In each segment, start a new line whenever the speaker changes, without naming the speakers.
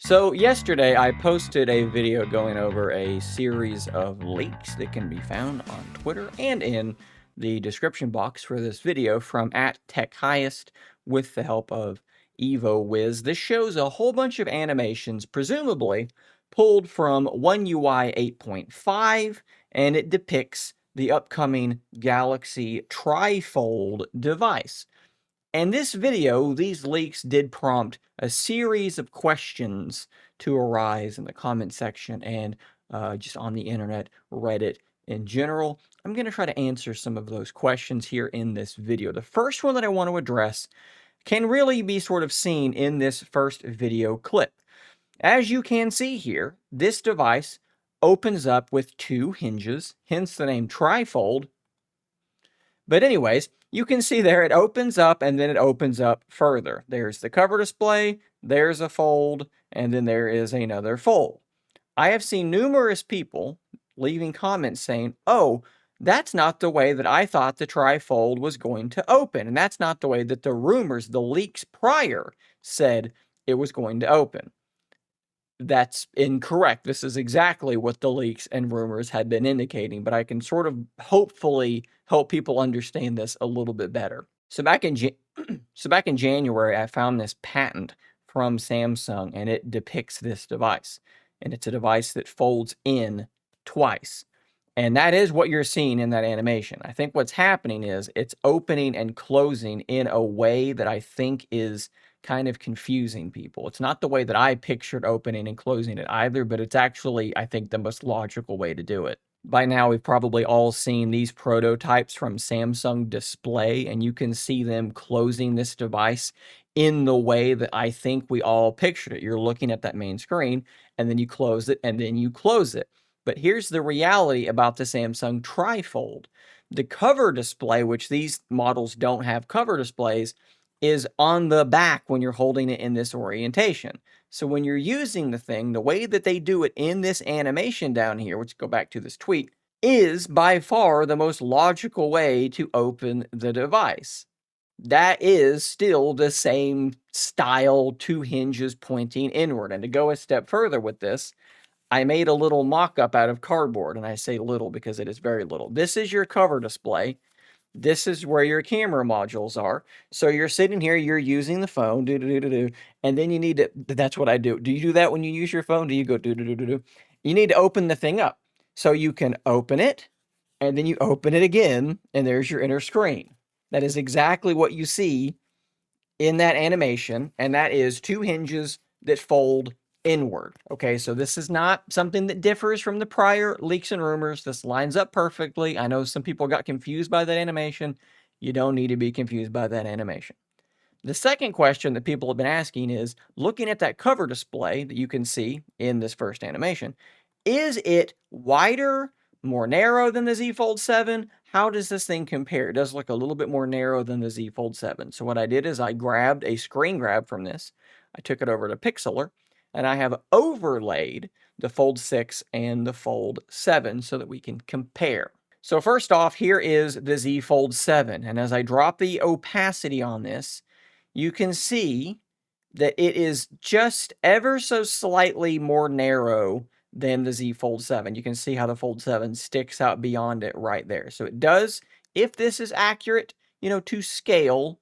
So yesterday I posted a video going over a series of leaks that can be found on Twitter and in the description box for this video from @TechHighest with the help of EvoWiz. This shows a whole bunch of animations, presumably pulled from One UI 8.5, and it depicts the upcoming Galaxy TriFold device. And this video, these leaks did prompt a series of questions to arise in the comment section and just on the internet, Reddit in general. I'm going to try to answer some of those questions here in this video. The first one that I want to address can really be sort of seen in this first video clip. As you can see here, this device opens up with two hinges, hence the name TriFold. But anyways, you can see there it opens up and then it opens up further. There's the cover display, there's a fold, and then there is another fold. I have seen numerous people leaving comments saying, oh, that's not the way that I thought the TriFold was going to open. And that's not the way that the rumors, the leaks prior said it was going to open. That's incorrect. This is exactly what the leaks and rumors had been indicating, but I can sort of hopefully help people understand this a little bit better. So back in January, I found this patent from Samsung, and it depicts this device. And it's a device that folds in twice. And that is what you're seeing in that animation. I think what's happening is it's opening and closing in a way that I think is kind of confusing people. It's not the way that I pictured opening and closing it either, but it's actually, I think, the most logical way to do it. By now, we've probably all seen these prototypes from Samsung Display, and you can see them closing this device in the way that I think we all pictured it. You're looking at that main screen, and then you close it, and then you close it. But here's the reality about the Samsung TriFold. The cover display, which these models don't have cover displays, is on the back when you're holding it in this orientation. So when you're using the thing, the way that they do it in this animation down here, which go back to this tweet, is by far the most logical way to open the device. That is still the same style, two hinges pointing inward. And to go a step further with this, I made a little mock-up out of cardboard, and I say little because it is very little. This is your cover display. This is where your camera modules are. So you're sitting here, you're using the phone, and then you need to, that's what I do. Do you do that when you use your phone? Do you go do? You need to open the thing up. So you can open it, and then you open it again, and there's your inner screen. That is exactly what you see in that animation, and that is two hinges that fold inward. Okay, so this is not something that differs from the prior leaks and rumors. This lines up perfectly. I know some people got confused by that animation. You don't need to be confused by that animation. The second question that people have been asking is, looking at that cover display that you can see in this first animation, is it wider, more narrow than the Z Fold 7? How does this thing compare? It does look a little bit more narrow than the Z Fold 7. So what I did is I grabbed a screen grab from this. I took it over to Pixlr, and I have overlaid the Fold 6 and the Fold 7 so that we can compare. So first off, here is the Z Fold 7. And as I drop the opacity on this, you can see that it is just ever so slightly more narrow than the Z Fold 7. You can see how the Fold 7 sticks out beyond it right there. So it does, if this is accurate, to scale,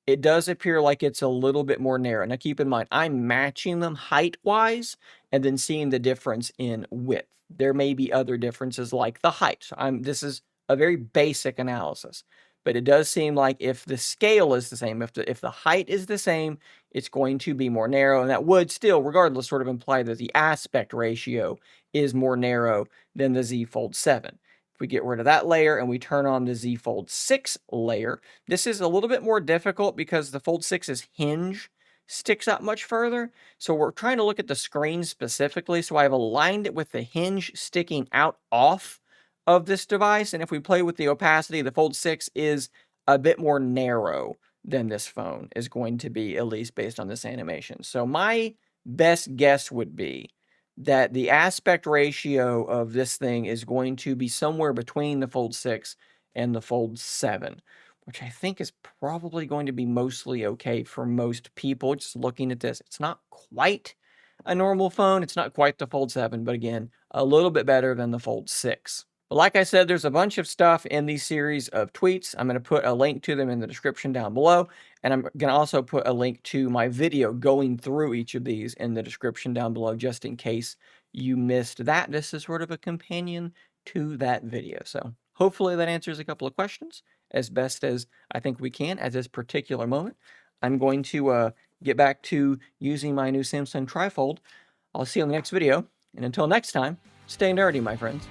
it does appear like it's a little bit more narrow. Now keep in mind, I'm matching them height-wise and then seeing the difference in width. There may be other differences like the height. So this is a very basic analysis. But it does seem like if the scale is the same, if the height is the same, it's going to be more narrow. And that would still, regardless, sort of imply that the aspect ratio is more narrow than the Z Fold 7. If we get rid of that layer and we turn on the Z Fold 6 layer, this is a little bit more difficult because the Fold 6's hinge sticks out much further. So we're trying to look at the screen specifically. So I've aligned it with the hinge sticking out off of this device. And if we play with the opacity, the Fold 6 is a bit more narrow than this phone is going to be, at least based on this animation. So my best guess would be that the aspect ratio of this thing is going to be somewhere between the Fold 6 and the Fold 7, which I think is probably going to be mostly okay for most people. Just looking at this, it's not quite a normal phone. It's not quite the Fold 7, but again, a little bit better than the Fold 6. But like I said, there's a bunch of stuff in these series of tweets. I'm going to put a link to them in the description down below. And I'm going to also put a link to my video going through each of these in the description down below, just in case you missed that. This is sort of a companion to that video. So hopefully that answers a couple of questions as best as I think we can at this particular moment. I'm going to get back to using my new Samsung TriFold. I'll see you in the next video. And until next time, stay nerdy, my friends.